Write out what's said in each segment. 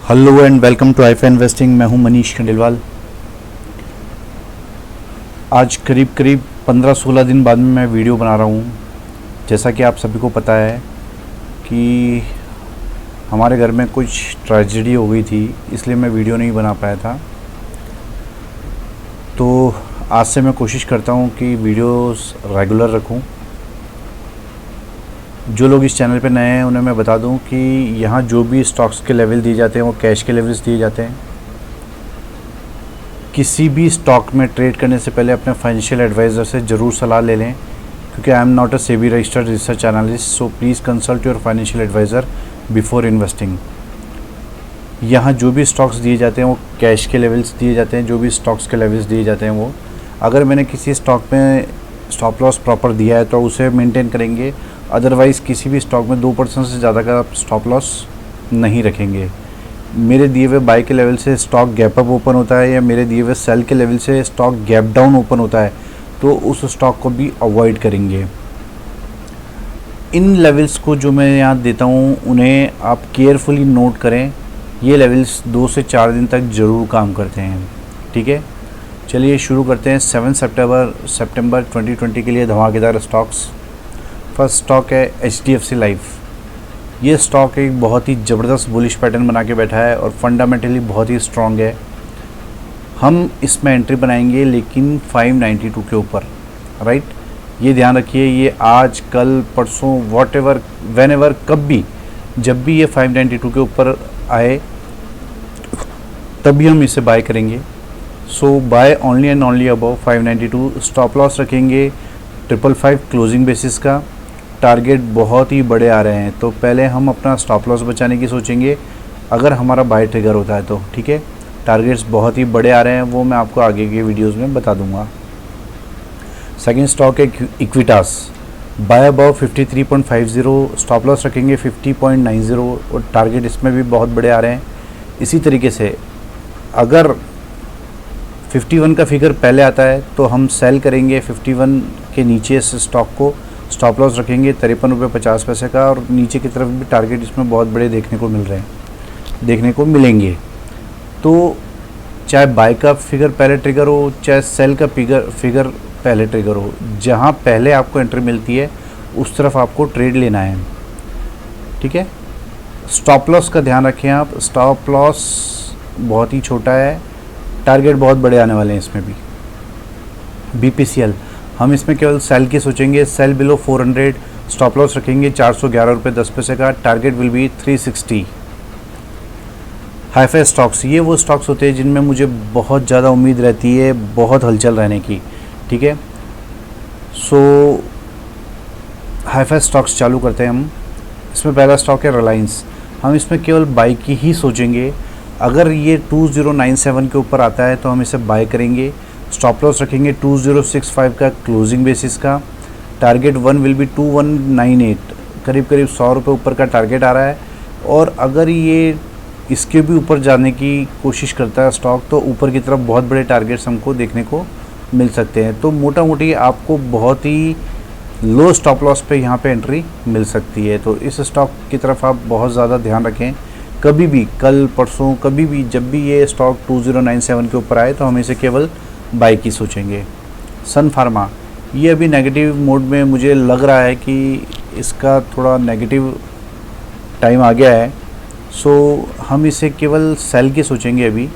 Hello and welcome to HiFi Investing. मैं हूं मनीष खंडेलवाल। आज करीब 15-16 दिन बाद में मैं वीडियो बना रहा हूं। जैसा कि आप सभी को पता है कि हमारे घर में कुछ ट्रेजेडी हो गई थी, इसलिए मैं वीडियो नहीं बना पाया था। तो आज से मैं कोशिश करता हूं कि वीडियोस रेगुलर रखूं। जो लोग इस चैनल पे नए हैं उन्हें मैं बता दूं कि यहाँ जो भी स्टॉक्स के लेवल दिए जाते हैं वो कैश के लेवल्स दिए जाते हैं। किसी भी स्टॉक में ट्रेड करने से पहले अपने फाइनेंशियल एडवाइज़र से ज़रूर सलाह ले लें, क्योंकि I am not a SEBI registered research analyst, so please consult your financial advisor before investing. यहाँ जो भी स्टॉक्स दिए जाते हैं वो कैश के लेवल्स दिए जाते हैं। जो भी स्टॉक्स के लेवल्स दिए जाते हैं वो, अगर मैंने किसी स्टॉक में स्टॉप लॉस प्रॉपर दिया है तो उसे मेंटेन करेंगे, अदरवाइज़ किसी भी स्टॉक में 2% से ज़्यादा का स्टॉप लॉस नहीं रखेंगे। मेरे दिए हुए बाई के लेवल से स्टॉक गैप अप ओपन होता है या मेरे दिए हुए सेल के लेवल से स्टॉक गैप डाउन ओपन होता है तो उस स्टॉक को भी अवॉइड करेंगे। इन लेवल्स को जो मैं यहाँ देता हूँ उन्हें आप केयरफुली नोट करें। ये लेवल्स 2 से 4 दिन तक ज़रूर काम करते हैं। ठीक है, चलिए शुरू करते हैं। 7 सितंबर 2020 के लिए धमाकेदार स्टॉक्स। फर्स्ट स्टॉक है HDFC लाइफ। ये स्टॉक एक बहुत ही ज़बरदस्त बुलिश पैटर्न बना के बैठा है और फंडामेंटली बहुत ही स्ट्रॉन्ग है। हम इसमें एंट्री बनाएंगे लेकिन 592 के ऊपर, राइट। ये ध्यान रखिए, ये आज कल परसों व्हाटएवर व्हेनेवर कब भी जब भी ये 592 के ऊपर आए तभी हम इसे बाय करेंगे। So buy only and only above 592। Stop loss रखेंगे 555 क्लोजिंग बेसिस का। टारगेट बहुत ही बड़े आ रहे हैं तो पहले हम अपना स्टॉप लॉस बचाने की सोचेंगे अगर हमारा बाय ट्रिगर होता है तो। ठीक है, टारगेट्स बहुत ही बड़े आ रहे हैं, वो मैं आपको आगे के वीडियोस में बता दूंगा। सेकंड स्टॉक है Equitas. Buy above 53.50, stop loss रखेंगे 50.90 और टारगेट इसमें भी बहुत बड़े आ रहे हैं। इसी तरीके से अगर 51 का फिगर पहले आता है तो हम सेल करेंगे 51 के नीचे इस स्टॉक को। स्टॉप लॉस रखेंगे 53 रुपये 50 पैसे का और नीचे की तरफ भी टारगेट इसमें बहुत बड़े देखने को मिलेंगे। तो चाहे बाय का फिगर पहले ट्रिगर हो, चाहे सेल का फिगर पहले ट्रिगर हो, जहां पहले आपको एंट्री मिलती है उस तरफ आपको ट्रेड लेना है। ठीक है, स्टॉप लॉस का ध्यान रखें आप। स्टॉप लॉस बहुत ही छोटा है, टारगेट बहुत बड़े आने वाले हैं इसमें भी। BPCL, हम इसमें केवल सेल की सोचेंगे। सेल बिलो 400, स्टॉप लॉस रखेंगे 411 रुपये 10 पैसे का। Target will be 360। HiFi stocks, ये वो स्टॉक्स होते हैं जिनमें मुझे बहुत ज़्यादा उम्मीद रहती है बहुत हलचल रहने की। ठीक है, सो हाईफाई स्टॉक्स चालू करते हैं हम। इसमें पहला स्टॉक है रिलायंस। हम इसमें केवल बाई की ही सोचेंगे। अगर ये 2097 के ऊपर आता है तो हम इसे बाय करेंगे। स्टॉप लॉस रखेंगे 2065 का क्लोजिंग बेसिस का। टारगेट 1 विल बी 2198, करीब 100 रुपये ऊपर का टारगेट आ रहा है। और अगर ये इसके भी ऊपर जाने की कोशिश करता है स्टॉक तो ऊपर की तरफ बहुत बड़े टारगेट्स हमको देखने को मिल सकते हैं। तो मोटा मोटी आपको बहुत ही लो स्टॉप लॉस पे यहाँ पे एंट्री मिल सकती है। तो इस स्टॉक की तरफ आप बहुत ज़्यादा ध्यान रखें। कभी भी कल परसों कभी भी जब भी ये स्टॉक 2097 के ऊपर आए तो हम इसे केवल बाई की सोचेंगे। सन फार्मा, ये अभी नेगेटिव मोड में मुझे लग रहा है कि इसका थोड़ा नेगेटिव टाइम आ गया है। सो हम इसे केवल सेल की सोचेंगे अभी।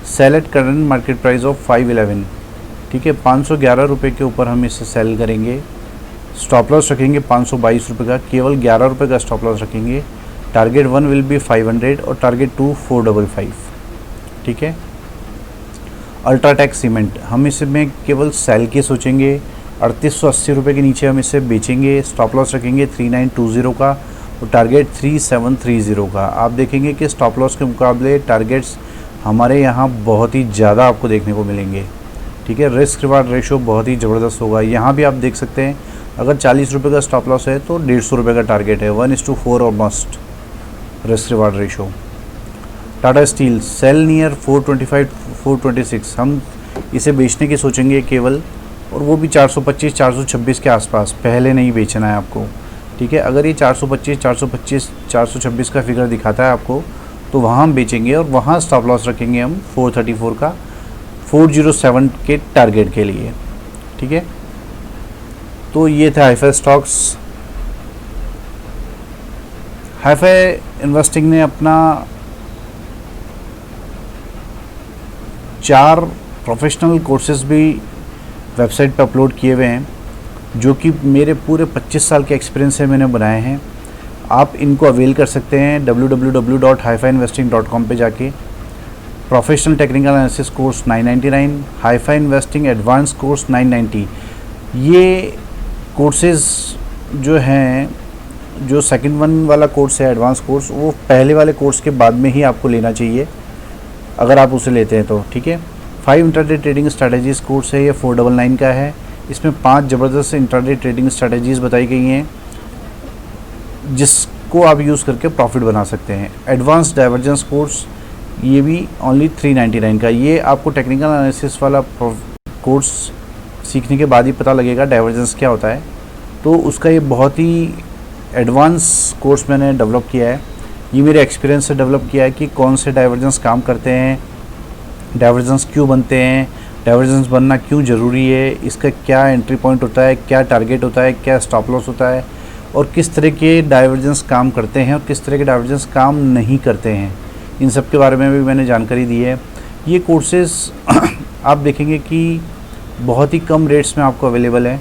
Sell at current market price of 511। ठीक है, 511 रुपये के ऊपर हम इसे सेल करेंगे। स्टॉप लॉस रखेंगे 522 रुपये का, केवल 11 रुपये का स्टॉप लॉस रखेंगे। टारगेट 1 विल बी 500 और टारगेट 2 455। ठीक है, अल्ट्राटेक सीमेंट, हम इसमें केवल सेल की सोचेंगे। 3880 रुपये के नीचे हम इसे बेचेंगे। स्टॉप लॉस रखेंगे 3920 का और टारगेट 3730 का। आप देखेंगे कि स्टॉप लॉस के मुकाबले टारगेट्स हमारे यहाँ बहुत ही ज़्यादा आपको देखने को मिलेंगे। ठीक है, रिस्क रिवार्ड रेशो बहुत ही ज़बरदस्त होगा। यहाँ भी आप देख सकते हैं अगर 40 रुपये का स्टॉप लॉस है तो 150 रुपये का टारगेट है। 1:4 almost risk reward ratio. Tata Steel, sell near 425 426, हम इसे बेचने की सोचेंगे केवल, और वो भी 425 426 के आसपास। पहले नहीं बेचना है आपको। ठीक है, अगर ये 425 426 426 का फिगर दिखाता है आपको तो वहाँ हम बेचेंगे और वहाँ स्टॉप लॉस रखेंगे हम 434 का 407 के टारगेट के लिए। ठीक है, तो ये था हाईफाई स्टॉक्स। हाईफाई इन्वेस्टिंग ने अपना 4 प्रोफेशनल कोर्सेज भी वेबसाइट पर अपलोड किए हुए हैं, जो कि मेरे पूरे 25 साल के एक्सपीरियंस से मैंने बनाए हैं। आप इनको अवेल कर सकते हैं www.hifiinvesting.com पे जाके। Professional technical analysis course 999, HiFi Investing advance course 990। ये कोर्सेज जो हैं, जो सेकंड वन वाला कोर्स है एडवांस कोर्स, वो पहले वाले कोर्स के बाद में ही आपको लेना चाहिए अगर आप उसे लेते हैं तो। ठीक है, 5 इंट्राडे ट्रेडिंग स्ट्रैटेजीज कोर्स है, ये 499 का है। इसमें 5 ज़बरदस्त इंट्राडे ट्रेडिंग स्ट्रैटेजीज बताई गई हैं जिसको आप यूज़ करके प्रॉफिट बना सकते हैं। एडवांस डाइवर्जेंस कोर्स, ये भी ओनली 399 का। ये आपको टेक्निकल एनालिसिस वाला कोर्स सीखने के बाद ही पता लगेगा डाइवर्जेंस क्या होता है, तो उसका ये बहुत ही एडवांस कोर्स मैंने डेवलप किया है। ये मेरे एक्सपीरियंस से डेवलप किया है कि कौन से डाइवर्जेंस काम करते हैं, डाइवर्जेंस क्यों बनते हैं, डाइवर्जेंस बनना क्यों ज़रूरी है, इसका क्या एंट्री पॉइंट होता है, क्या टारगेट होता है, क्या स्टॉप लॉस होता है, और किस तरह के डाइवर्जेंस काम करते हैं और किस तरह के डाइवर्जेंस काम नहीं करते हैं। इन सब के बारे में भी मैंने जानकारी दी है। ये कोर्सेज़ आप देखेंगे कि बहुत ही कम रेट्स में आपको अवेलेबल है।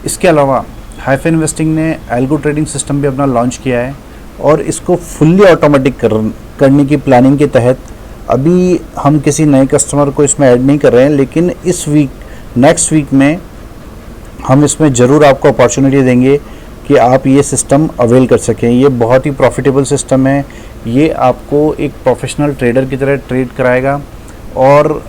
इसके अलावा हाईफाई इन्वेस्टिंग ने एल्गो ट्रेडिंग सिस्टम भी अपना लॉन्च किया है और इसको फुल्ली ऑटोमेटिक करने की प्लानिंग के तहत अभी हम किसी नए कस्टमर को इसमें ऐड नहीं कर रहे हैं, लेकिन इस वीक, नेक्स्ट वीक में हम इसमें ज़रूर आपको अपॉर्चुनिटी देंगे कि आप ये सिस्टम अवेल कर सकें। ये बहुत ही प्रॉफिटेबल सिस्टम है। ये आपको एक प्रोफेशनल ट्रेडर की तरह ट्रेड कराएगा और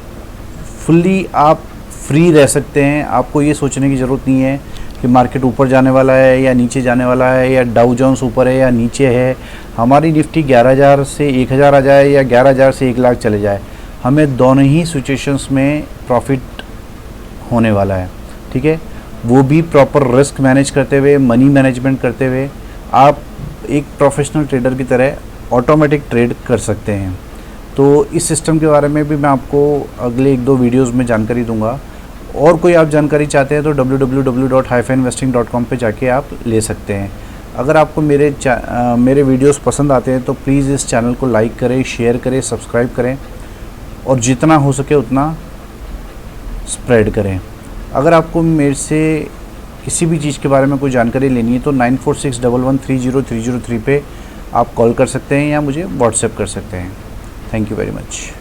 फुल्ली आप फ्री रह सकते हैं। आपको ये सोचने की ज़रूरत नहीं है कि मार्केट ऊपर जाने वाला है या नीचे जाने वाला है, या डाउ जोन्स ऊपर है या नीचे है, हमारी निफ्टी 11,000 से 1,000 आ जाए या 11,000 से 1 लाख चले जाए, हमें दोनों ही सिचुएशंस में प्रॉफिट होने वाला है। ठीक है, वो भी प्रॉपर रिस्क मैनेज करते हुए, मनी मैनेजमेंट करते हुए आप एक प्रोफेशनल ट्रेडर की तरह ऑटोमेटिक ट्रेड कर सकते हैं। तो इस सिस्टम के बारे में भी मैं आपको अगले 1-2 वीडियोज़ में जानकारी दूंगा। और कोई आप जानकारी चाहते हैं तो www.hifiinvesting.com पे जाके आप ले सकते हैं। अगर आपको मेरे वीडियोस पसंद आते हैं तो प्लीज़ इस चैनल को लाइक करें, शेयर करें, सब्सक्राइब करें और जितना हो सके उतना स्प्रेड करें। अगर आपको मेरे से किसी भी चीज़ के बारे में कोई जानकारी लेनी है तो 9461130303 पे आप कॉल कर सकते हैं या मुझे व्हाट्सएप कर सकते हैं। Thank you very much.